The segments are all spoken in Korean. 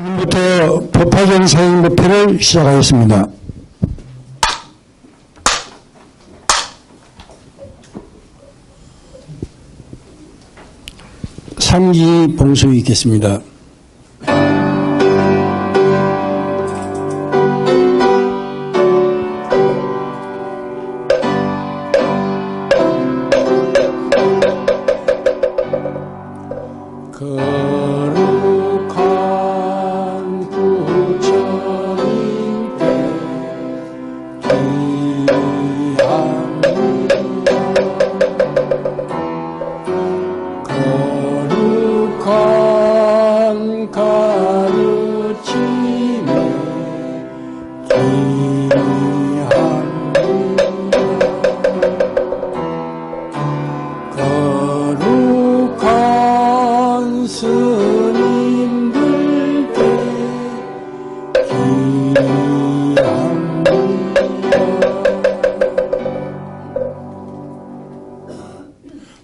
지금부터 법화경 사행법회를 시작하겠습니다. 상기 봉송이 있겠습니다.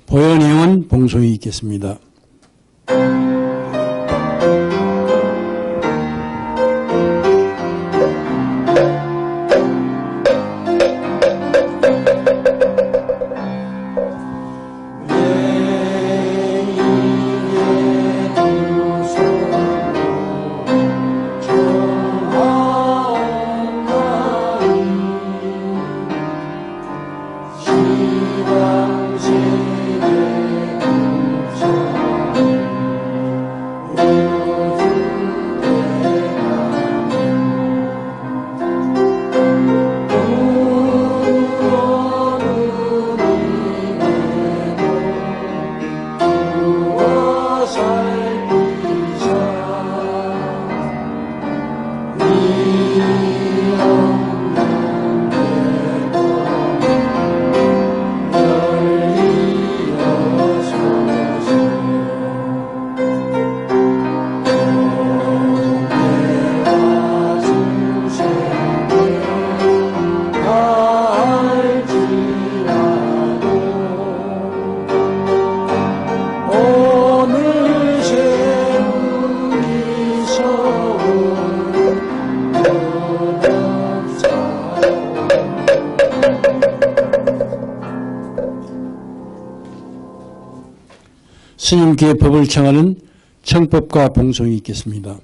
보현의원 봉송이 있겠습니다. 스님께 법을 청하는 청법과 봉송이 있겠습니다.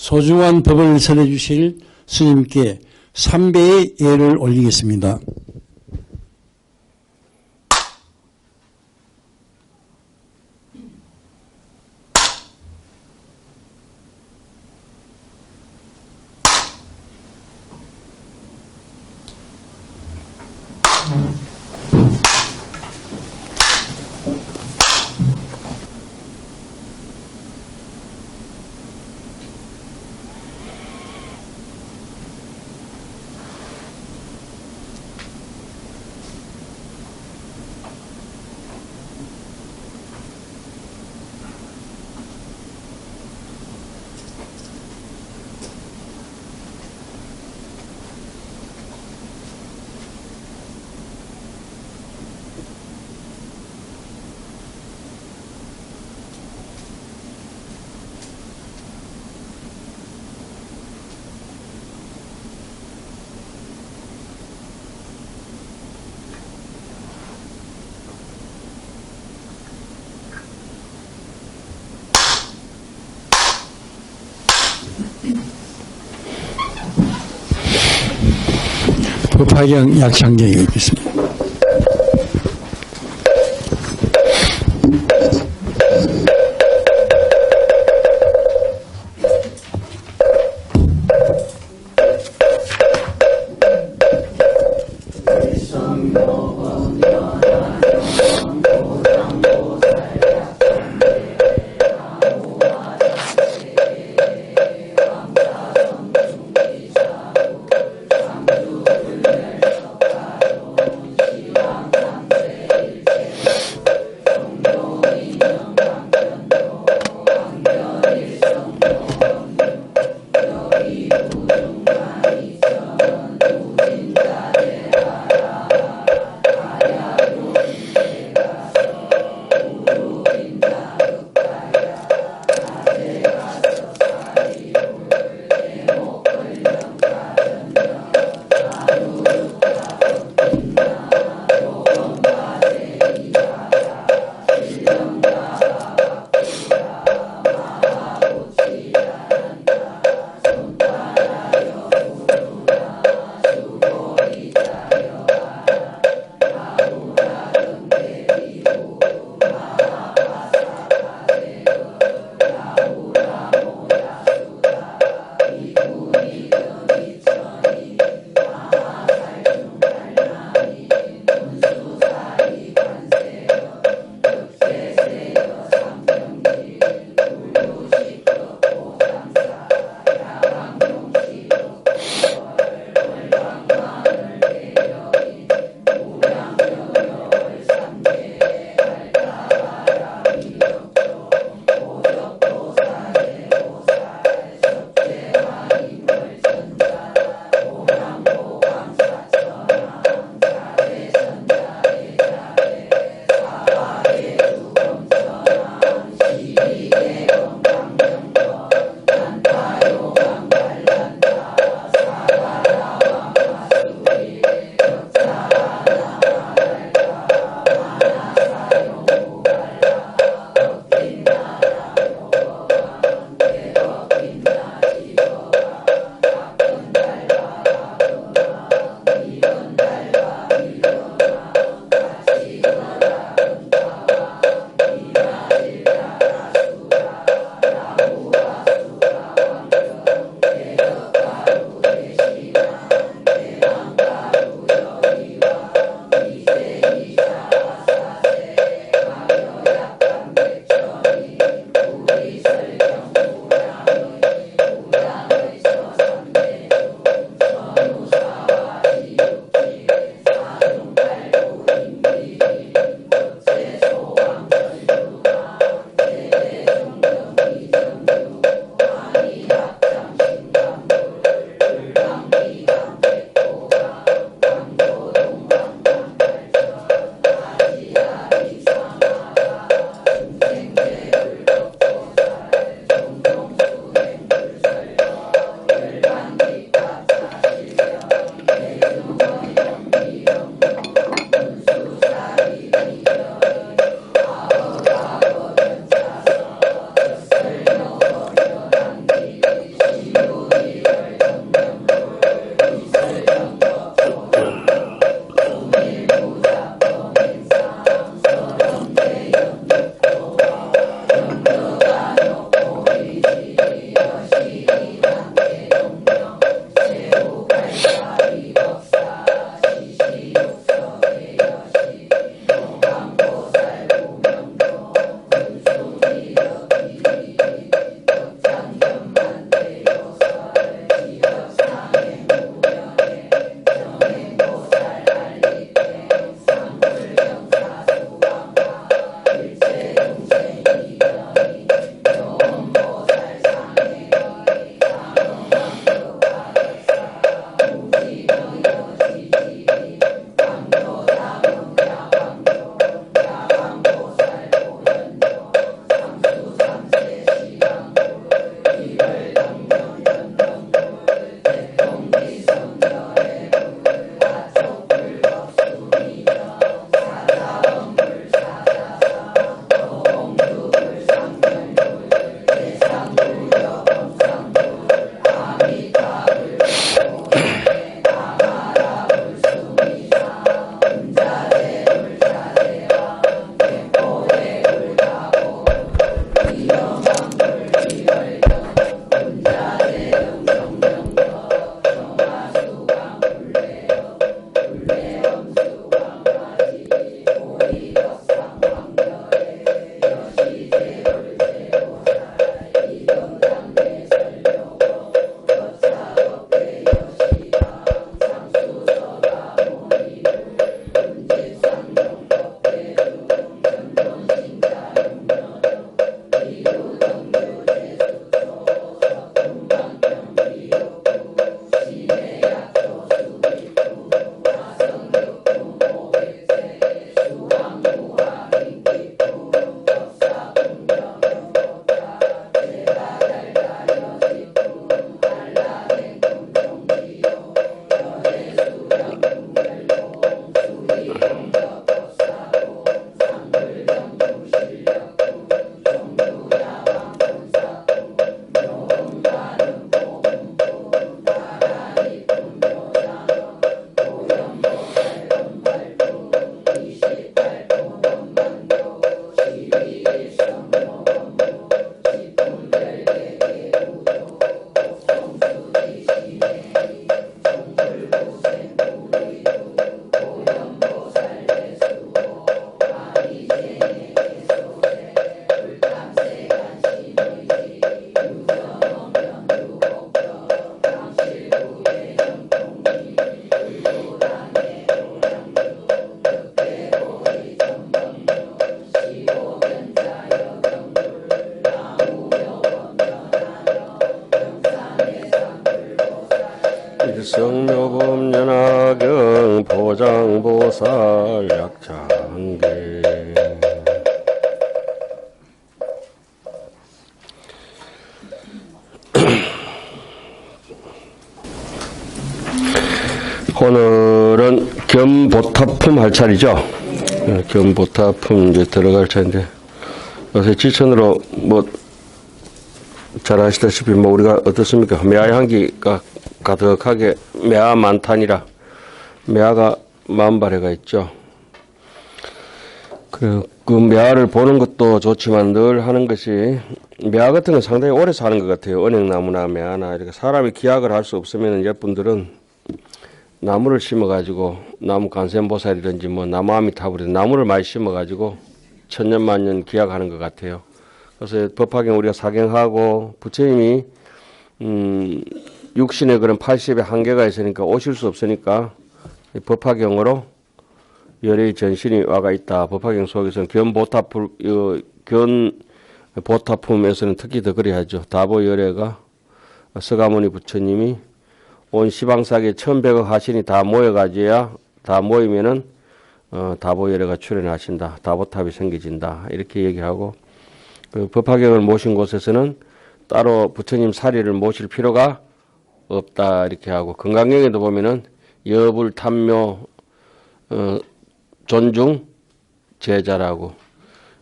소중한 법을 전해 주실 스님께 3배의 예를 올리겠습니다. 법화경 약창정이 있습니다. 화살 약창계 오늘은 겸보타품 할 차례죠. 겸보타품 이제 들어갈 차인데 요새 지천으로 뭐 잘 아시다시피 뭐 우리가 어떻습니까? 매화 향기가 가득하게 매화 만탄이라 매화가 만발해가 있죠. 그 매화를 보는 것도 좋지만 늘 하는 것이 매화 같은 건 상당히 오래 사는 것 같아요. 은행나무나 매화나 이렇게 사람이 기약을 할 수 없으면 여러분들은 나무를 심어가지고 나무 간센보살이든지 뭐 나무 아미타불이든지 나무를 많이 심어가지고 천년만년 기약하는 것 같아요. 그래서 법화경 우리가 사경하고 부처님이 육신의 그런 80의 한계가 있으니까 오실 수 없으니까 법화경으로 열의 전신이 와가 있다. 법화경 속에서는 견보타품에서는 특히 더 그래야죠. 다보열애가 서가모니 부처님이 온 시방사계 1100억 하신이 다 모여가지야 다 모이면은 다보열애가 출현하신다. 다보탑이 생겨진다. 이렇게 얘기하고 그 법화경을 모신 곳에서는 따로 부처님 사리를 모실 필요가 없다. 이렇게 하고 건강경에도 보면은 여불 탐묘 존중 제자라고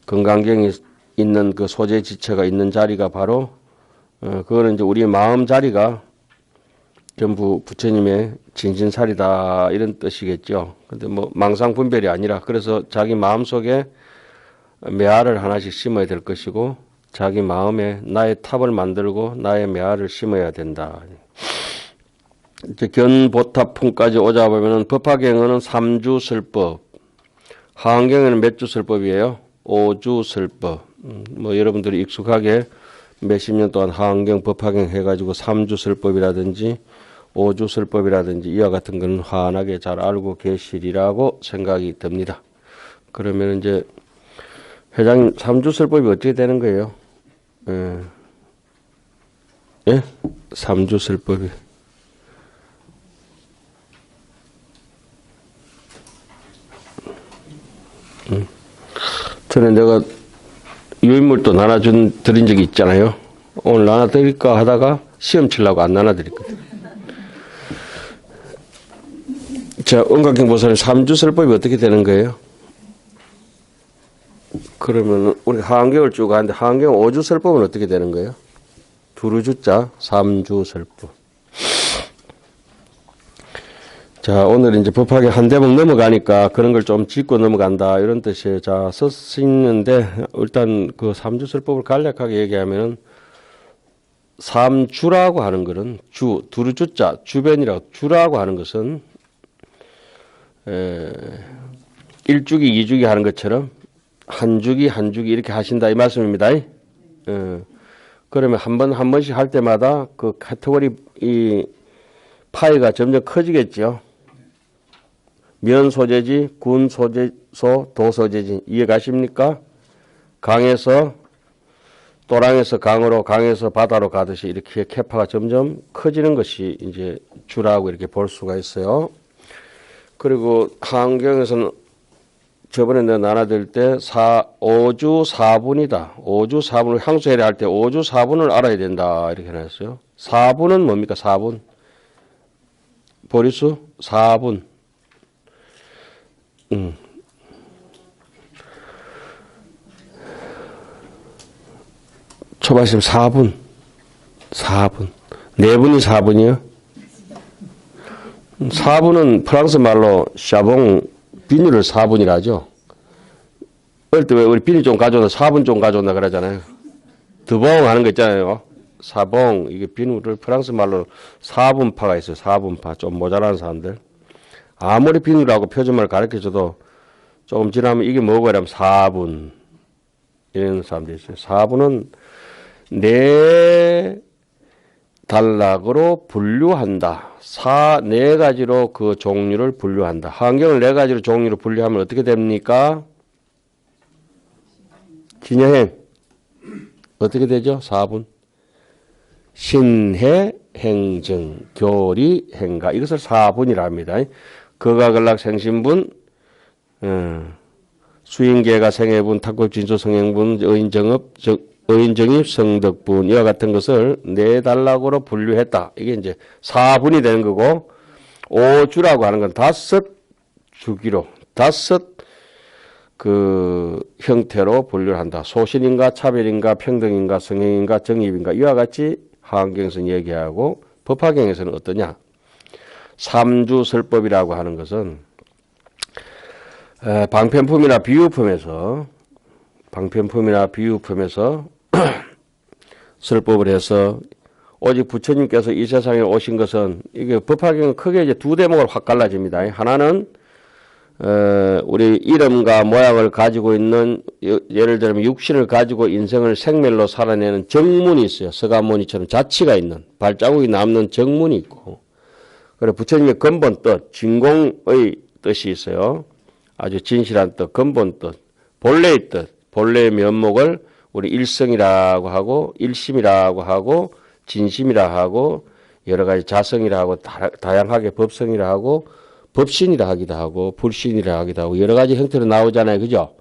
건강경이 있는 그 소재 지체가 있는 자리가 바로 그거는 이제 우리의 마음 자리가 전부 부처님의 진신살이다 이런 뜻이겠죠. 근데 뭐 망상 분별이 아니라 그래서 자기 마음 속에 매화를 하나씩 심어야 될 것이고 자기 마음에 나의 탑을 만들고 나의 매화를 심어야 된다. 이제 견보타품까지 오자 보면은 법화경은 3주설법, 하안경에는 몇 주설법이에요? 5주설법. 뭐 여러분들이 익숙하게 몇십 년 동안 하안경, 법화경 해가지고 3주설법이라든지 5주설법이라든지 이와 같은 건 환하게 잘 알고 계시리라고 생각이 듭니다. 그러면 이제 회장님 3주설법이 어떻게 되는 거예요? 예? 3주설법이. 전에 내가 유인물도 나눠드린 적이 있잖아요. 오늘 나눠드릴까 하다가 시험 치려고 안 나눠드렸거든. 자, 은각경보살의 3주설법이 어떻게 되는 거예요? 그러면 우리 하안경을 쭉 하는데 하안경 5주설법은 어떻게 되는 거예요? 두루주자 3주설법. 자, 오늘 이제 법화경 한 대목 넘어가니까 그런 걸 좀 짚고 넘어간다 이런 뜻이에요. 자, 썼는데 일단 그 3주설법을 간략하게 얘기하면은 3주라고 하는 것은 두루주자 주변이라고 주라고 하는 것은 1주기 2주기 하는 것처럼 한 주기 이렇게 하신다 이 말씀입니다. 그러면 한 번씩 할 때마다 그 카테고리 이 파이가 점점 커지겠죠. 면 소재지, 군 소재소, 도 소재지 이해 가십니까? 강에서 또랑에서 강으로, 강에서 바다로 가듯이 이렇게 캐파가 점점 커지는 것이 이제 주라고 이렇게 볼 수가 있어요. 그리고 하안경에서는 저번에 내가 나눠드릴 때 5주 4분이다. 5주 4분을 향수해야 할 때 5주 4분을 알아야 된다. 이렇게 해놨어요. 4분은 뭡니까? 4분. 보리수? 4분. 초바심 4분. 4분. 4분이 4분이요? 4분은 프랑스 말로 샤봉 비닐을 4분이라 하죠. 어릴 때 왜 우리 비닐 좀 가져온다, 4분 좀 가져온다 그러잖아요. 드봉 하는 거 있잖아요. 사봉, 이게 비닐을 프랑스 말로 4분파가 있어요. 4분파. 좀 모자란 사람들. 아무리 비닐하고 표준말 가르쳐줘도 조금 지나면 이게 뭐고 이러면 4분. 이런 사람들이 있어요. 4분은 네 단락으로 분류한다. 네 가지로 그 종류를 분류한다. 하안경을 네 가지로 종류로 분류하면 어떻게 됩니까? 진여행. 어떻게 되죠? 4분. 신해, 행정, 교리, 행가. 이것을 4분이라 합니다. 거가근락 생신분, 수인계가 생해분, 탁골진소 성행분, 의인정입 성덕분 이와 같은 것을 네 단락으로 분류했다. 이게 이제 4분이 되는 거고, 5주라고 하는 건 5주기로 5 그 형태로 분류를 한다. 소신인가 차별인가 평등인가 성행인가 정입인가 이와 같이 하원경에서는 얘기하고 법화경에서는 어떠냐. 삼주설법이라고 하는 것은 방편품이나 비유품에서 설법을 해서 오직 부처님께서 이 세상에 오신 것은 이게 법화경은 크게 이제 두 대목으로 확 갈라집니다. 하나는 우리 이름과 모양을 가지고 있는 예를 들면 육신을 가지고 인생을 생멸로 살아내는 정문이 있어요. 서가모니처럼 자치가 있는 발자국이 남는 정문이 있고, 그리고 부처님의 근본 뜻, 진공의 뜻이 있어요. 아주 진실한 뜻, 근본 뜻, 본래의 뜻, 본래의 면목을 우리 일성이라고 하고 일심이라고 하고 진심이라 하고 여러 가지 자성이라 하고 다양하게 법성이라 하고 법신이라 하기도 하고 불신이라 하기도 하고 여러 가지 형태로 나오잖아요. 그죠?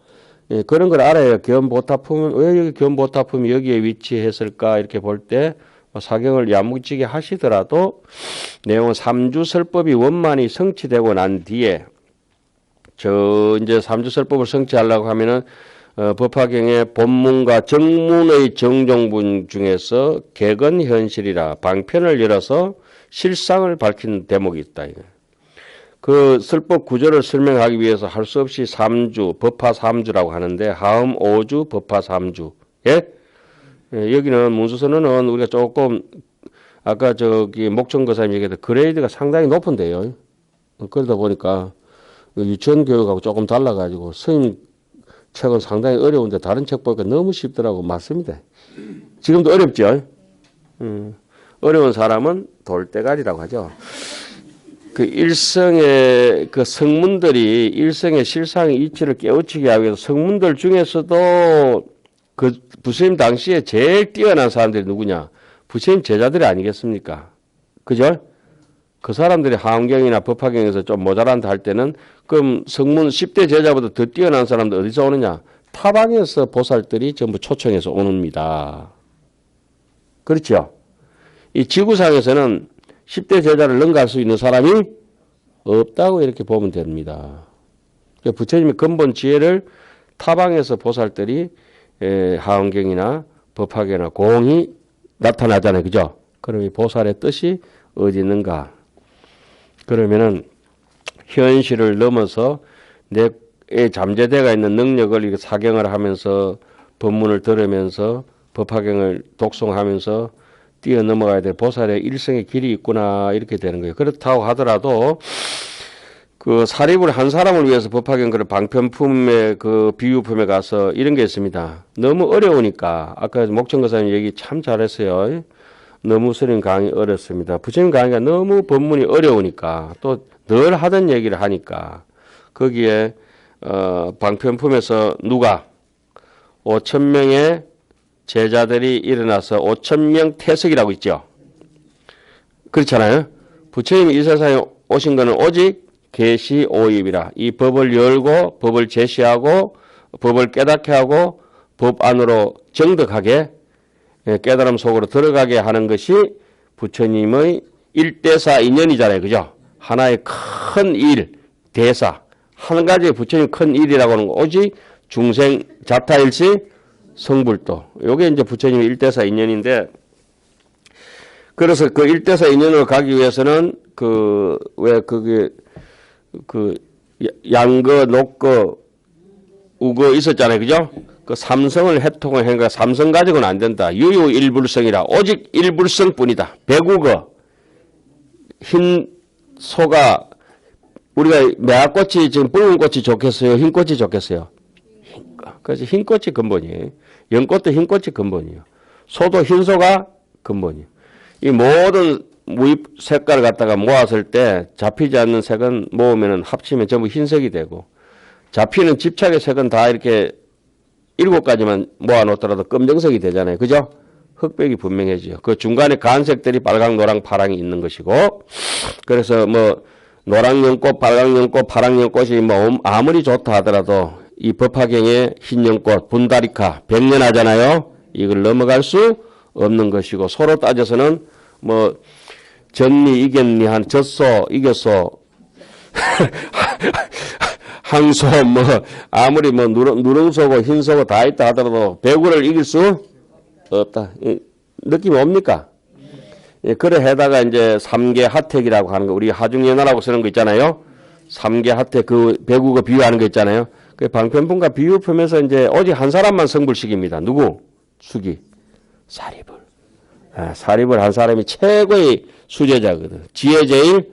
예, 그런 걸 알아요. 견보타품은 왜 여기 견보타품이 여기에 위치했을까 이렇게 볼 때 사경을 야무지게 하시더라도 내용은 삼주설법이 원만히 성취되고 난 뒤에 이제 삼주설법을 성취하려고 하면은 법화경의 본문과 정문의 정종분 중에서 객언현실이라 방편을 열어서 실상을 밝힌 대목이 있다. 그 설법 구조를 설명하기 위해서 할 수 없이 삼주, 법화 삼주라고 하는데 하음 5주, 법화 3주. 예? 예, 여기는 문수선언은 우리가 조금 아까 저기 목청거사님 얘기했던 그레이드가 상당히 높은데요. 그러다 보니까 유치원 교육하고 조금 달라가지고 스님 책은 상당히 어려운데 다른 책 보니까 너무 쉽더라고. 맞습니다. 지금도 어렵죠. 어려운 사람은 돌대가리라고 하죠. 그 일성의 그 성문들이 일성의 실상의 이치를 깨우치게 하기 위해서 성문들 중에서도 그 부처님 당시에 제일 뛰어난 사람들이 누구냐? 부처님 제자들이 아니겠습니까? 그죠? 그 사람들이 하원경이나 법화경에서 좀 모자란다 할 때는 그럼 성문 10대 제자보다 더 뛰어난 사람들 어디서 오느냐? 타방에서 보살들이 전부 초청해서 옵니다. 그렇죠? 이 지구상에서는 10대 제자를 능가할 수 있는 사람이 없다고 이렇게 보면 됩니다. 부처님의 근본 지혜를 타방에서 보살들이 하원경이나 법화경이나 공히 나타나잖아요. 그죠? 그럼 이 보살의 뜻이 어디 있는가? 그러면은 현실을 넘어서 내 잠재되어 있는 능력을 이렇게 사경을 하면서 법문을 들으면서 법화경을 독송하면서 뛰어넘어가야 될 보살의 일생의 길이 있구나 이렇게 되는 거예요. 그렇다고 하더라도 그 사립을 한 사람을 위해서 법화경 그런 방편품의 그 비유품에 가서 이런 게 있습니다. 너무 어려우니까 아까 목청거사님 얘기 참 잘했어요. 너무 스님 강의 어렵습니다. 부처님 강의가 너무 법문이 어려우니까 또 늘 하던 얘기를 하니까 거기에 방편품에서 누가 5,000명의 제자들이 일어나서 5,000명 태석이라고 있죠. 그렇잖아요. 부처님이 이 세상에 오신 것은 오직 계시 오입이라. 이 법을 열고 법을 제시하고 법을 깨닫게 하고 법 안으로 정득하게 깨달음 속으로 들어가게 하는 것이 부처님의 일대사 인연이잖아요. 그죠? 하나의 큰 일, 대사. 한 가지의 부처님 큰 일이라고 하는 거 오직 중생 자타일시 성불도. 요게 이제 부처님의 일대사 인연인데, 그래서 그 일대사 인연으로 가기 위해서는 양거, 녹거, 우거 있었잖아요. 그죠? 그 삼성을 해통을 하니까 삼성 가지고는 안 된다. 유유일불성이라. 오직 일불성 뿐이다. 백우거. 흰 소가, 우리가 매화꽃이 지금 붉은 꽃이 좋겠어요? 흰 꽃이 좋겠어요? 그래서 흰 꽃이 근본이에요. 연꽃도 흰 꽃이 근본이에요. 소도 흰소가 근본이에요. 이 모든 무입 색깔을 갖다가 모았을 때 잡히지 않는 색은 모으면 합치면 전부 흰색이 되고, 잡히는 집착의 색은 다 이렇게 7가지만 모아놓더라도 검정색이 되잖아요. 그죠? 흑백이 분명해지죠. 그 중간에 간색들이 빨강, 노랑, 파랑이 있는 것이고, 그래서 노랑연꽃, 빨강연꽃, 파랑연꽃이 뭐 아무리 좋다 하더라도 이 법화경의 흰연꽃, 분다리카, 백년하잖아요. 이걸 넘어갈 수 없는 것이고 서로 따져서는 뭐 전리 이겼니 한 젖소 이겼소 항소 뭐 아무리 뭐 누렁소고 흰소고 다 있다 하더라도 배구를 이길 수 없다. 느낌이 옵니까? 예, 그래 해다가 이제 삼계 하택이라고 하는 거 우리 하중연화라고 쓰는 거 있잖아요. 삼계 하택 그 배구가 비유하는 거 있잖아요. 그 방편분과 비유 품에서 이제 오직 한 사람만 성불시킵니다. 누구? 수기. 사리불. 아, 사리불 한 사람이 최고의 수제자거든. 지혜제일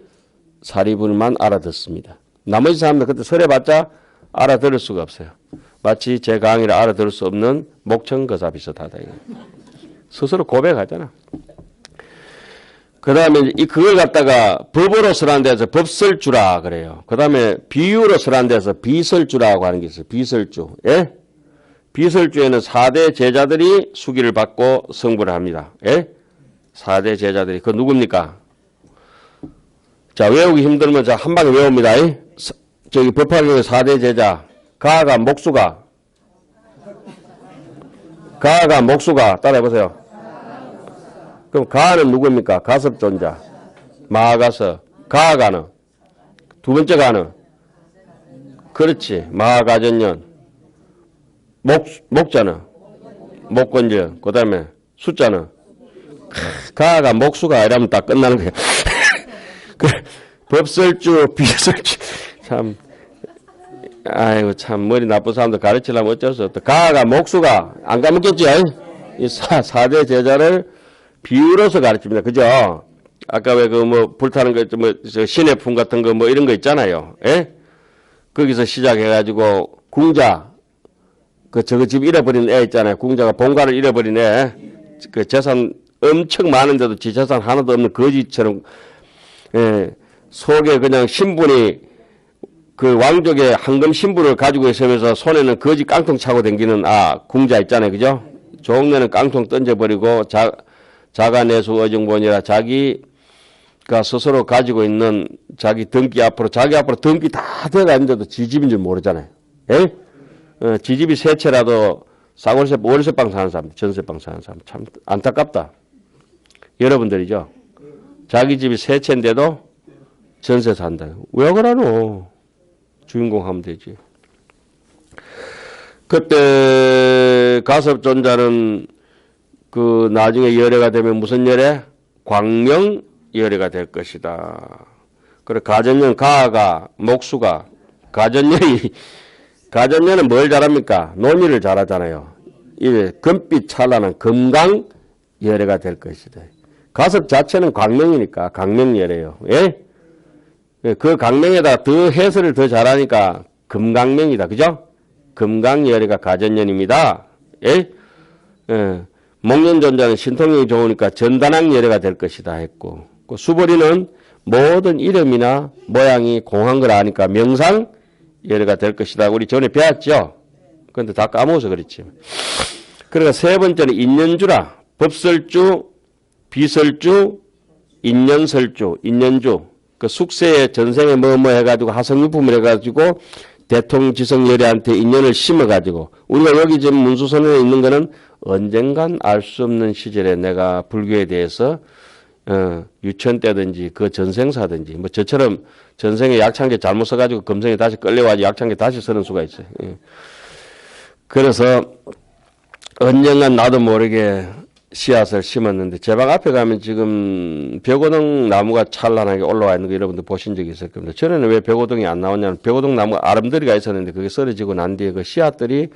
사리불만 알아듣습니다. 나머지 사람들 그때 설해봤자 알아들을 수가 없어요. 마치 제 강의를 알아들을 수 없는 목청거사 비슷하다. 스스로 고백하잖아. 그 다음에 그걸 갖다가 법으로 설한 데서 법설주라 그래요. 그 다음에 비유로 설한 데서 비설주라고 하는 게 있어요. 비설주. 예? 비설주에는 4대 제자들이 수기를 받고 성불을 합니다. 예? 4대 제자들이. 그 누굽니까? 자, 외우기 힘들면 자, 한 방에 외웁니다. 예? 저기 법화경의 4대 제자. 가가, 목수가. 가가, 목수가. 따라해보세요. 그럼 가는 누구입니까? 가섭존자. 마가서. 가가는. 두 번째 가는. 그렇지. 마가전년. 목자는. 목건전. 그 다음에 숫자는. 가가 목수가 이러면 딱 끝나는 거야. 그 법설주, 비설주. 참. 아이고, 참, 머리 나쁜 사람들 가르치려면 어쩔 수 없다. 가가 목수가. 안 까먹겠죠? 이 4대 제자를 비유로서 가르칩니다. 그죠? 아까 왜 그 뭐 불타는 거, 뭐 신의 품 같은 거 뭐 이런 거 있잖아요. 예? 거기서 시작해가지고 궁자, 그 저거 집 잃어버린 애 있잖아요. 궁자가 본가를 잃어버린 애. 그 재산 엄청 많은데도 지 재산 하나도 없는 거지처럼, 예, 속에 그냥 신분이 그 왕족의 황금 신분을 가지고 있으면서 손에는 거지 깡통 차고 다니는 궁자 있잖아요. 그죠? 종래는 깡통 던져버리고 자가내수 어정본이라 자기가 스스로 가지고 있는 자기 등기 앞으로 등기 다 들어가 있는데도 지 집인 줄 모르잖아요. 예? 지 집이 세 채라도 월세방 사는 사람, 전세방 사는 사람 참 안타깝다. 여러분들이죠. 자기 집이 세 채인데도 전세 산다. 왜 그러노? 주인공 하면 되지. 그때 가섭존자는 그 나중에 열애가 되면 무슨 열애? 광명 열애가 될 것이다. 그래 가전년 가가 목수가 가전년은 뭘 잘합니까? 논의를 잘하잖아요. 이 금빛 찬란한 금강 열애가 될 것이다. 가섭 자체는 광명이니까 광명 열애요. 예? 그 강명에다 더 해설을 더 잘하니까 금강명이다. 그죠? 금강열애가 가전년입니다. 예? 예. 목련존자는 신통력이 좋으니까 전단항열애가 될 것이다 했고, 그 수보리는 모든 이름이나 모양이 공한 걸 아니까 명상열애가 될 것이다. 우리 전에 배웠죠? 그런데 다 까먹어서 그렇지. 그러니까 세 번째는 인연주라. 법설주, 비설주, 인연설주, 인연주. 그 숙세에 전생에 뭐뭐 해가지고 하성유품을 해가지고 대통지성열애한테 인연을 심어가지고 우리가 여기 지금 문수선언에 있는 거는 언젠간 알 수 없는 시절에 내가 불교에 대해서 유천 때든지 그 전생사든지 뭐 저처럼 전생에 약창제 잘못 써가지고 금생에 다시 끌려와서 약창제 다시 쓰는 수가 있어요. 예. 그래서 언젠간 나도 모르게 씨앗을 심었는데 제 방 앞에 가면 지금 벽오동 나무가 찬란하게 올라와 있는 거 여러분들 보신 적이 있을 겁니다. 전에는 왜 벽오동이 안 나오냐면 벽오동 나무 아름드리가 있었는데 그게 썰어지고 난 뒤에 그 씨앗들이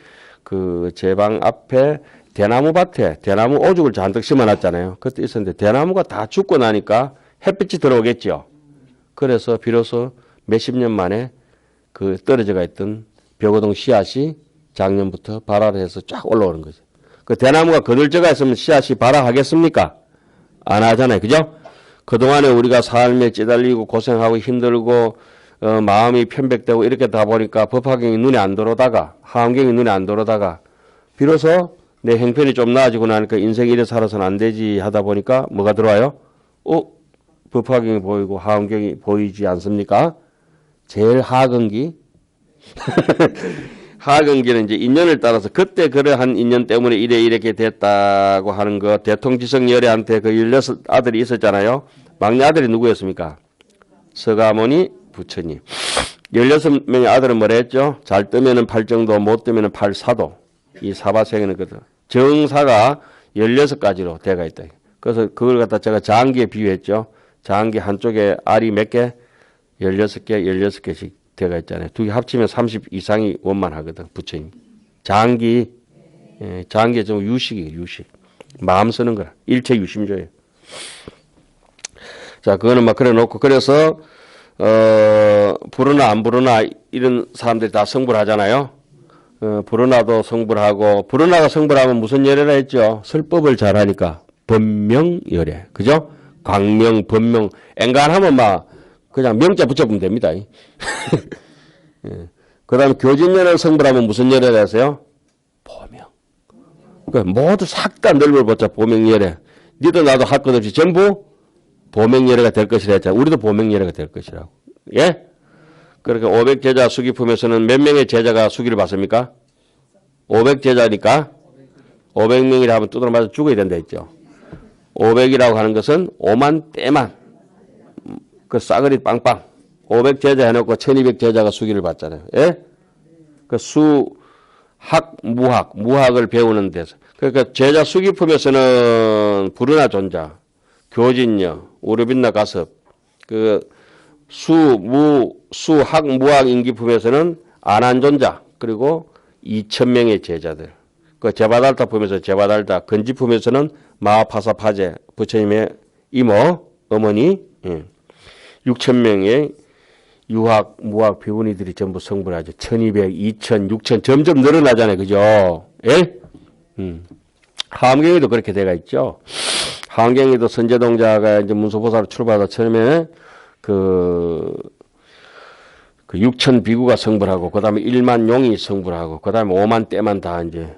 그 제 방 앞에 대나무 밭에 대나무 오죽을 잔뜩 심어놨잖아요. 그때 있었는데 대나무가 다 죽고 나니까 햇빛이 들어오겠죠. 그래서 비로소 몇십 년 만에 그 떨어져가 있던 벽오동 씨앗이 작년부터 발화를 해서 쫙 올라오는 거죠. 그 대나무가 거들져가 있으면 씨앗이 발화하겠습니까? 안 하잖아요. 그죠? 그동안에 우리가 삶에 찌달리고 고생하고 힘들고 마음이 편백되고 이렇게 다 보니까 법화경이 눈에 안 들어오다가 하원경이 눈에 안 들어오다가 비로소 내 형편이 좀 나아지고 나니까 인생이 이래 살아서는 안 되지 하다 보니까 뭐가 들어와요? 법화경이 보이고 하원경이 보이지 않습니까? 제일 하근기. 하근기는 이제 인연을 따라서 그때 그러한 인연 때문에 이렇게 됐다고 하는 거 대통지성 열애한테 그 16아들이 있었잖아요. 막내 아들이 누구였습니까? 서가모니 부처님. 16명의 아들은 뭐라 했죠? 잘 뜨면은 8정도, 못 뜨면은 8사도. 이 사바세계는 거든. 정사가 16가지로 되어 있다. 그래서 그걸 갖다 제가 장기에 비유했죠. 장기 한쪽에 알이 몇 개? 16개, 16개씩 되어 있잖아요. 두 개 합치면 30 이상이 원만하거든, 부처님. 장기, 예, 장기에 좀 유식이에요, 유식. 마음 쓰는 거라. 일체 유심조예요. 자, 그거는 막 그래 놓고, 그래서, 부르나 안 부르나 이런 사람들이 다 성불 하잖아요. 부르나도 성불하고, 부르나가 성불하면 무슨 열애라 했죠? 설법을 잘하니까. 법명열애. 그죠? 광명, 법명. 앵간하면 막, 그냥 명자 붙여보면 됩니다. 예. 그 다음에 교진열애를 성불하면 무슨 열애라 했어요? 보명. 그러니까 모두 싹 다 넓어봤자 보명열애. 니도 나도 할 것 없이 전부 보명열애가 될 것이라 했잖아. 우리도 보명열애가 될 것이라고. 예? 그러니까 500제자 수기품에서는 몇 명의 제자가 수기를 받습니까? 500제자니까 500명이라 하면 두드러 맞아 죽어야 된다 했죠. 500이라고 하는 것은 5만 떼만 그 싸그리 빵빵 500제자 해놓고 1200제자가 수기를 받잖아요. 예? 그 수학, 무학을 배우는 데서. 그러니까 제자 수기품에서는 부르나 존자, 교진녀, 우르빈나 가섭, 그 수학, 무학 인기품에서는 안한존자, 그리고 2000명의 제자들. 그 제바달타 품에서 제바달타, 건지품에서는 마하파사파제, 부처님의 이모, 어머니, 6000명의 유학, 무학 비구니들이 전부 성불하죠. 1200, 2000, 6000 점점 늘어나잖아요. 그죠? 예? 하암경에도 그렇게 돼가 있죠. 하암경에도 선제동자가 이제 문수보살을 출발하다 처음에 그 6000 비구가 성불하고, 그 다음에 1만 용이 성불하고, 그 다음에 5만 떼만 다 이제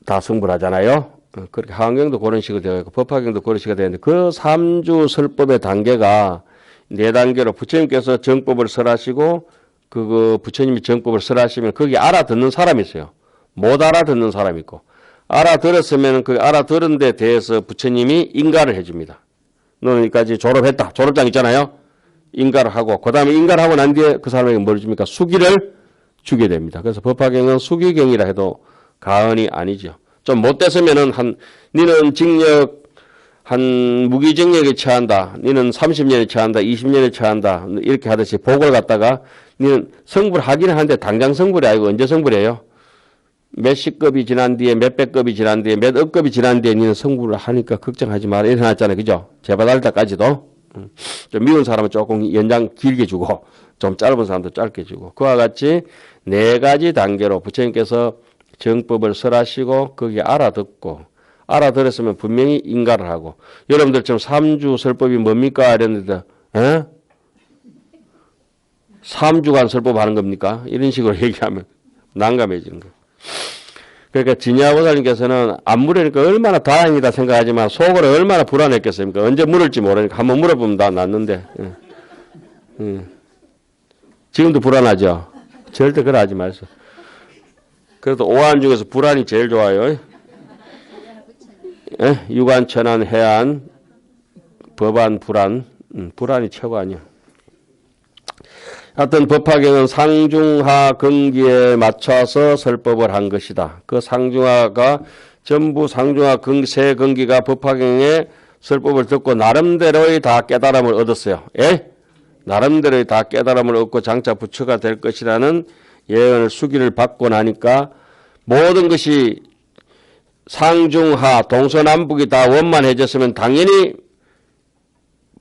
다 성불하잖아요. 그렇게 하암경도 그런 식으로 되어 있고, 법화경도 그런 식으로 되어 있는데, 그 3주 설법의 단계가 4단계로 부처님께서 정법을 설하시고, 부처님이 정법을 설하시면 거기 알아듣는 사람이 있어요. 못 알아듣는 사람이 있고, 알아들었으면 그 알아들은 데 대해서 부처님이 인가를 해줍니다. 너는 여기까지 졸업했다. 졸업장 있잖아요. 인가를 하고, 그 다음에 인가를 하고 난 뒤에 그 사람에게 뭘 줍니까? 수기를 주게 됩니다. 그래서 법화경은 수기경이라 해도 가언이 아니죠. 좀 못됐으면은 니는 징역, 무기징역에 처한다. 니는 30년에 처한다. 20년에 처한다. 이렇게 하듯이 복을 갖다가 니는 성불하기는 하는데 당장 성불이 아니고 언제 성불해요? 몇십 급이 지난 뒤에, 몇백 급이 지난 뒤에, 몇 억 급이 지난 뒤에 니는 성불을 하니까 걱정하지 마라. 이렇게 해놨잖아요. 그죠? 제바달 때까지도. 좀 미운 사람은 조금 연장 길게 주고, 좀 짧은 사람도 짧게 주고. 그와 같이 4가지 단계로 부처님께서 정법을 설하시고, 거기에 알아듣고, 알아들었으면 분명히 인가를 하고. 여러분들 지금 3주 설법이 뭡니까? 이랬는데, 3주간 설법 하는 겁니까? 이런 식으로 얘기하면 난감해지는 거예요. 그러니까 진야보살님께서는 안 물으니까 얼마나 다행이다 생각하지만 속으로 얼마나 불안했겠습니까? 언제 물을지 모르니까 한번 물어보면 다 낫는데. 지금도 불안하죠? 절대 그래 하지 마세요. 그래도 오한 중에서 불안이 제일 좋아요. 유관, 천안, 해안, 법안, 불안. 불안이 최고 아니야. 하여튼 법화경은 상중하 근기에 맞춰서 설법을 한 것이다. 그 상중하가 전부 상중하 세 근기가 법화경의 설법을 듣고 나름대로의 다 깨달음을 얻었어요. 예? 나름대로의 다 깨달음을 얻고 장차 부처가 될 것이라는 예언을 수기를 받고 나니까 모든 것이 상중하 동서남북이 다 원만해졌으면 당연히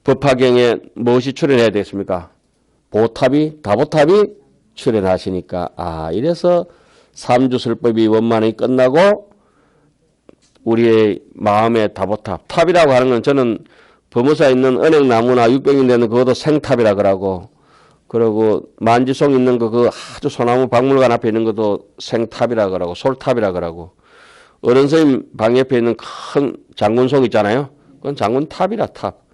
법화경에 무엇이 출현해야 되겠습니까? 보탑이, 다보탑이 출현하시니까, 이래서 3주 설법이 원만히 끝나고, 우리의 마음의 다보탑. 탑이라고 하는 건 저는 범어사에 있는 은행나무나 육병이 되는 그것도 생탑이라 그러고, 그리고 만지송 있는 그 아주 소나무 박물관 앞에 있는 것도 생탑이라 그러고, 솔탑이라 그러고, 어른스님 방 옆에 있는 큰 장군송 있잖아요. 그건 장군탑이라 탑.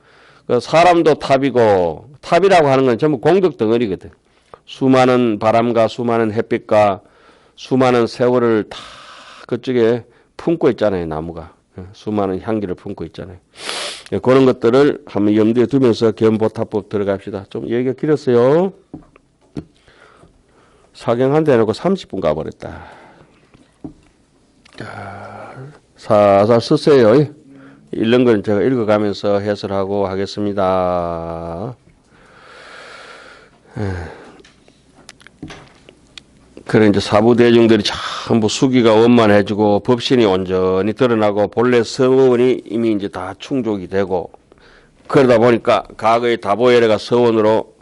그 사람도 탑이고 탑이라고 하는 건 전부 공덕 덩어리거든. 수많은 바람과 수많은 햇빛과 수많은 세월을 다 그쪽에 품고 있잖아요. 나무가. 수많은 향기를 품고 있잖아요. 그런 것들을 한번 염두에 두면서 견보타법 들어갑시다. 좀 얘기가 길었어요. 사경한테 해놓고 30분 가버렸다. 살살 쓰세요. 읽는 건 제가 읽어가면서 해설하고 하겠습니다. 그래 이제 사부대중들이 전부 수기가 원만해지고 법신이 온전히 드러나고 본래 서원이 이미 이제 다 충족이 되고 그러다 보니까 과거의 다보예래가 서원으로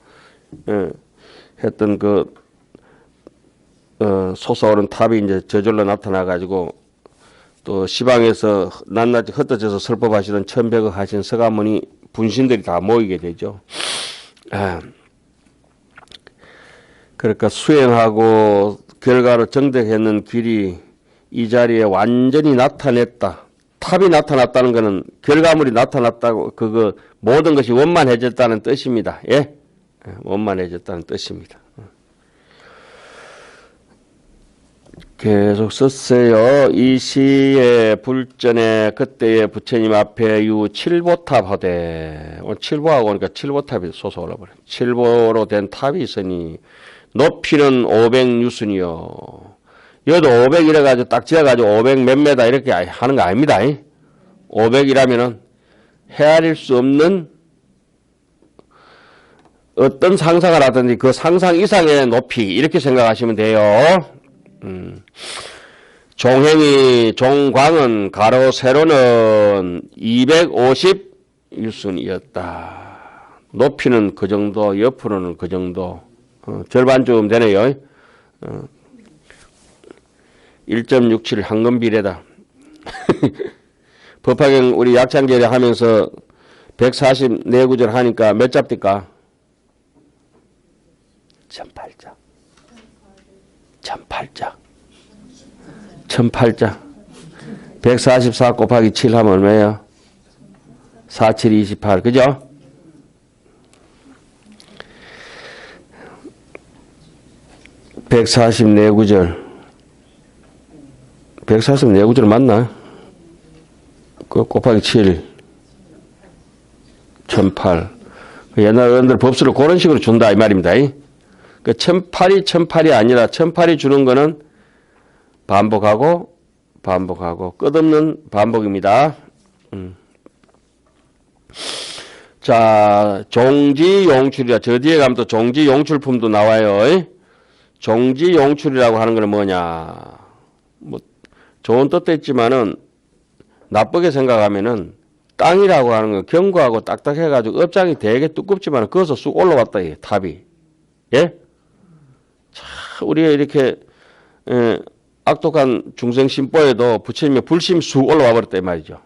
했던 그 솟아오른 탑이 이제 저절로 나타나 가지고 또 시방에서 낱낱이 흩어져서 설법하시던 천백억 하신 서가모니 분신들이 다 모이게 되죠. 그러니까 수행하고 결과로 정득했는 길이 이 자리에 완전히 나타냈다. 탑이 나타났다는 것은 결과물이 나타났다고 그거 모든 것이 원만해졌다는 뜻입니다. 예? 원만해졌다는 뜻입니다. 계속 썼어요. 이 시의 불전에 그때의 부처님 앞에 유 칠보탑 하되 오늘 칠보하고 오니까 칠보탑이 솟아올라 버려. 칠보로 된 탑이 있으니 높이는 500유순이요. 여기도 500이라 가지고 딱 지어가지고 500 몇 메다 이렇게 하는 거 아닙니다. 500이라면은 헤아릴 수 없는 어떤 상상을 하든지 그 상상 이상의 높이 이렇게 생각하시면 돼요. 종광은 가로 세로는 250유순이었다. 높이는 그 정도, 옆으로는 그 정도. 절반쯤 되네요. 1.67 황금비례다. 법화경 우리 약창제례 하면서 144구절 하니까 몇 잡니까? 1008자. 1008자. 1008자. 144 곱하기 7 하면 얼마예요? 47, 28. 그죠? (144구절) 144구절 맞나? 그 곱하기 7 1008. 옛날 어른들 법수를 그런 식으로 준다 이 말입니다. 그 1008이 아니라 1008이 주는 거는 반복하고 끝없는 반복입니다. 자, 종지용출이라 저 뒤에 가면 또 종지용출품도 나와요. 종지용출이라고 하는 건 뭐냐? 뭐 좋은 뜻도 있지만은 나쁘게 생각하면은 땅이라고 하는 건 견고하고 딱딱해가지고 업장이 되게 두껍지만 그것서 쑥 올라왔다 이 탑이. 예? 참 우리가 이렇게 악독한 중생 심보에도 부처님의 불심 쑥 올라와 버렸다 이 말이죠.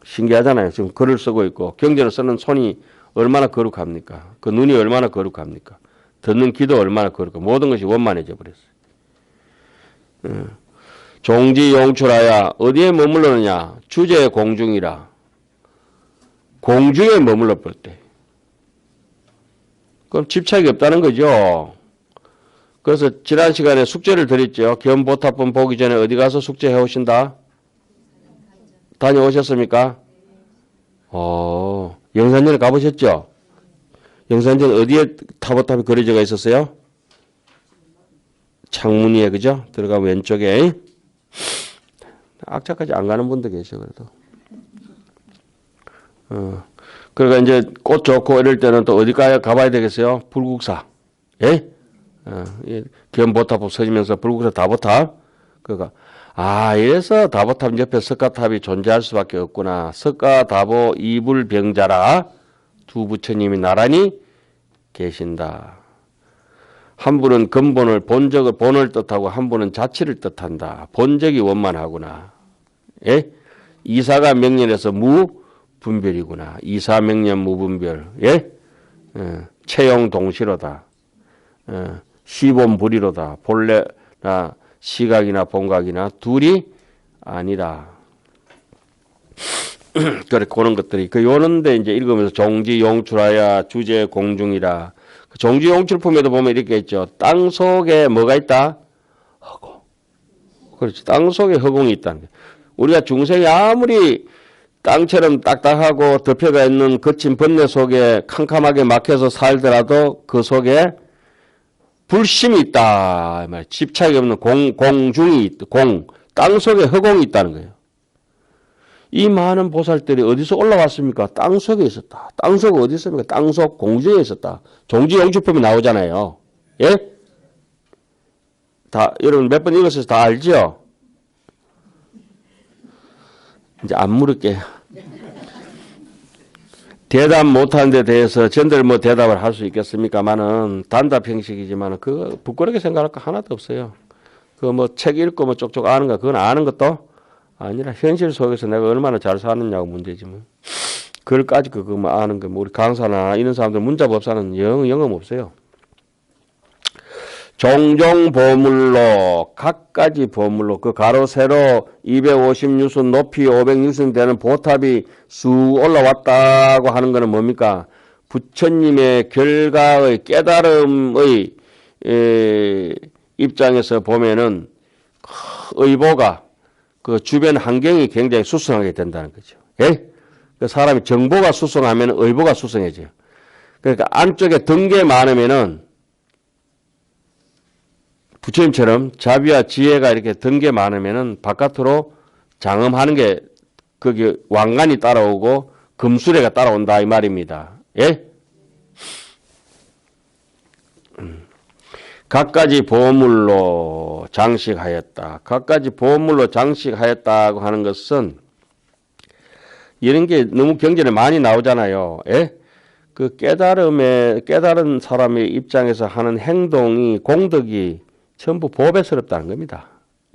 신기하잖아요. 지금 글을 쓰고 있고 경전을 쓰는 손이 얼마나 거룩합니까? 그 눈이 얼마나 거룩합니까? 듣는 귀도 얼마나 거룩합니까? 모든 것이 원만해져 버렸어요. 종지용출하야 어디에 머물러느냐? 주제 공중이라. 공중에 머물러 버렸대. 그럼 집착이 없다는 거죠. 그래서 지난 시간에 숙제를 드렸죠. 견보탑본 보기 전에 어디 가서 숙제해 오신다? 다녀오셨습니까? 영산전에 가보셨죠? 영산전 어디에 타보탑이 그려져 있었어요? 창문 위에, 그죠? 들어가면 왼쪽에. 악착까지 안 가는 분도 계셔, 그래도. 그러니까 이제 꽃 좋고 이럴 때는 또 어디까지 가봐야 되겠어요? 불국사. 예? 견보탑 서지면서 불국사 다보탑. 그러니까, 이래서 다보탑 옆에 석가탑이 존재할 수밖에 없구나. 석가다보 이불병자라 두 부처님이 나란히 계신다. 한 분은 근본을 본적을 본을 뜻하고 한 분은 자치를 뜻한다. 본적이 원만하구나. 예? 이사가 명령해서 무분별이구나. 이사 명령 무분별. 예? 채용 동시로다. 시본불이로다. 본래나 시각이나 본각이나 둘이 아니라. 그래, 그런 것들이. 요런데 이제 읽으면서 종지 용출하야 주제 공중이라. 종지 용출품에도 보면 이렇게 있죠. 땅 속에 뭐가 있다? 허공. 그렇지. 땅 속에 허공이 있다는 거예요. 우리가 중생이 아무리 땅처럼 딱딱하고 덮여가 있는 거친 번뇌 속에 캄캄하게 막혀서 살더라도 그 속에 불심이 있다. 집착이 없는 공중이 있다. 땅 속에 허공이 있다는 거예요. 이 많은 보살들이 어디서 올라왔습니까? 땅 속에 있었다. 땅 속에 어디 있습니까? 땅 속 공중에 있었다. 종지용주품이 나오잖아요. 예? 다, 여러분 몇 번 읽었어서 다 알죠? 이제 안 물을게요. 대답 못하는 데 대해서 전들 뭐 대답을 할 수 있겠습니까만은 단답 형식이지만은 그거 부끄럽게 생각할 거 하나도 없어요. 그 뭐 책 읽고 뭐 쪽쪽 아는가 그건 아는 것도 아니라 현실 속에서 내가 얼마나 잘 사느냐고 문제지 뭐. 그걸까지 그거 뭐 아는 거 뭐 우리 강사나 이런 사람들 문자법사는 영험 없어요. 종종 보물로 각가지 보물로 그 가로 세로 250유순 높이 500유순 되는 보탑이 쑥 올라왔다고 하는 것은 뭡니까? 부처님의 결가의 깨달음의 입장에서 보면은 의보가 그 주변 환경이 굉장히 수성하게 된다는 거죠. 예? 그 사람이 정보가 수성하면 의보가 수성해져요. 그러니까 안쪽에 등게 많으면은 부처님처럼 자비와 지혜가 이렇게 등게 많으면은 바깥으로 장엄하는 게 거기 왕관이 따라오고 금수레가 따라온다 이 말입니다. 예? 갖가지 보물로 장식하였다. 갖가지 보물로 장식하였다고 하는 것은 이런 게 너무 경전에 많이 나오잖아요. 예? 그 깨달은 사람의 입장에서 하는 행동이 공덕이 전부 보배스럽다는 겁니다.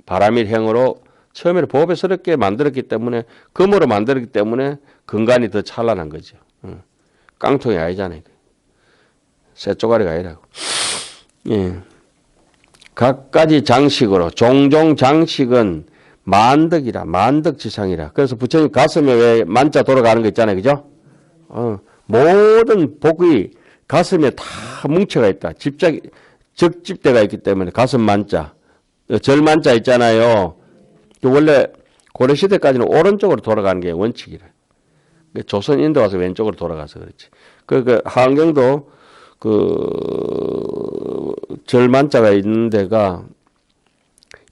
바라밀 행으로 처음에 보배스럽게 만들었기 때문에 금으로 만들었기 때문에 근간이 더 찬란한 거죠. 깡통이 아니잖아요. 쇠 쪼가리가 아니라고. 예. 각가지 장식으로 종종 장식은 만덕이라 만덕지상이라. 그래서 부처님 가슴에 왜 만자 돌아가는 거 있잖아요. 그죠? 모든 복이 가슴에 다 뭉쳐가 있다. 적집대가 있기 때문에 가슴 만자. 절 만자 있잖아요. 원래 고려시대까지는 오른쪽으로 돌아가는 게 원칙이래. 조선 인도 와서 왼쪽으로 돌아가서 그렇지. 그 하안경도 절만자가 있는 데가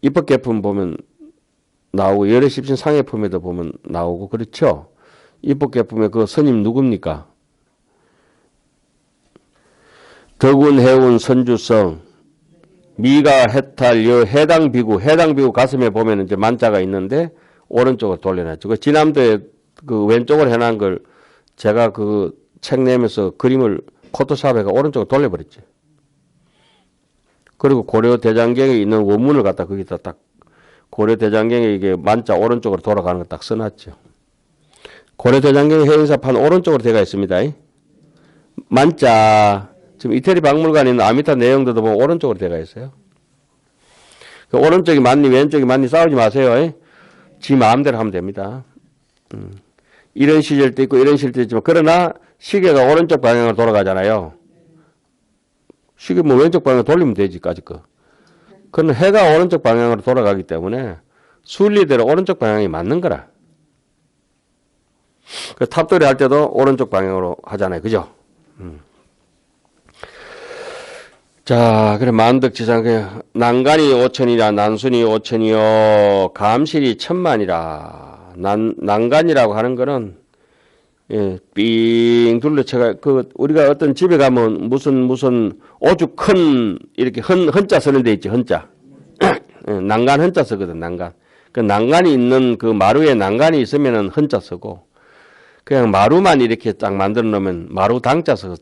입법개품 보면 나오고 열애십신 상해품에도 보면 나오고 그렇죠. 입법개품에 그 스님 누굽니까? 덕운 해운 선주성 미가 해탈 여 해당 비구 가슴에 보면 이제 만자가 있는데 오른쪽으로 돌려놨죠. 그 지남도에 그 왼쪽으로 해놓은 걸 제가 그 책 내면서 그림을 포토샵에가 오른쪽으로 돌려버렸지. 그리고 고려대장경에 있는 원문을 갖다 거기다 딱 고려대장경에 이게 만자 오른쪽으로 돌아가는 거 딱 써놨죠. 고려대장경 해인사판 오른쪽으로 되어 있습니다. 만자 지금 이태리 박물관에 있는 아미타 내용들도 보면 오른쪽으로 되어 있어요. 그 오른쪽이 맞니 왼쪽이 맞니 싸우지 마세요. 지 마음대로 하면 됩니다. 이런 시절도 있고 이런 시절도 있지만 그러나 시계가 오른쪽 방향으로 돌아가잖아요. 시계 뭐 왼쪽 방향으로 돌리면 되지 까짓 거. 그건 해가 오른쪽 방향으로 돌아가기 때문에 순리대로 오른쪽 방향이 맞는 거라. 그 탑돌이 할 때도 오른쪽 방향으로 하잖아요. 그죠? 자, 그래 만덕지상 난간이 5천이라 난순이 5천이요 감실이 1000만이라. 난간이라고 하는 거는 삥 둘러쳐가 우리가 어떤 집에 가면 무슨 오죽 큰 이렇게 헌자 쓰는 데 있지 헌자. 난간 헌자 쓰거든 난간. 그 난간이 있는 그 마루에 난간이 있으면은 헌자 쓰고 그냥 마루만 이렇게 딱 만들어 놓으면 마루 당자 써서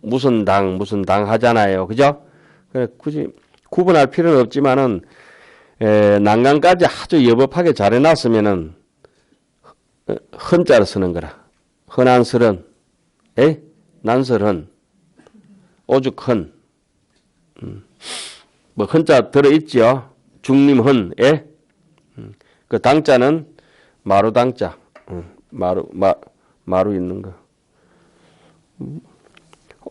무슨 당 하잖아요. 그죠? 그래 굳이 구분할 필요는 없지만은 난간까지 아주 여법하게 잘 해놨으면은 헌자를 쓰는 거라. 헌안설은 난설은 오죽 헌 뭐 헌자 들어있죠. 중림헌 그 당자는 마루 당자 마루 있는 거.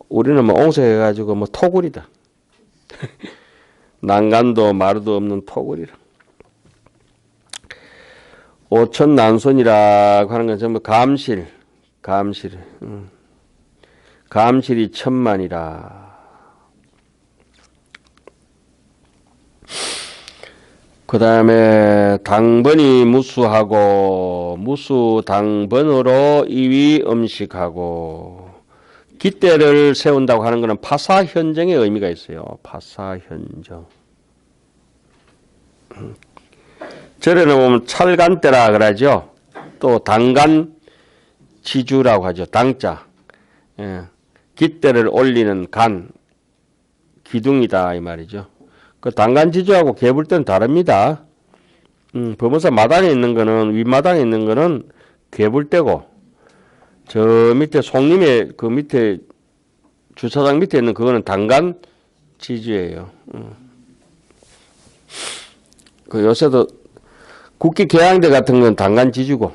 우리는 뭐 옹색해가지고 뭐 토굴이다. 난간도 마루도 없는 토굴이라. 오천난손이라고 하는 건 전부 감실. 감실이 천만이라. 그 다음에 당번이 무수하고 무수당번으로 이위 음식하고 깃대를 세운다고 하는 것은 파사현정의 의미가 있어요. 파사현정. 절에는 보면 찰간대라 그러죠. 또 당간지주라고 하죠. 당자. 예. 깃대를 올리는 간. 기둥이다 이 말이죠. 그 당간지주하고 개불대는 다릅니다. 법원사 마당에 있는 거는 윗마당에 있는 거는 개불대고 저 밑에 송림에 그 밑에 주차장 밑에 있는 그거는 당간지주예요. 그 요새도 국기 개항대 같은 건 당간지주고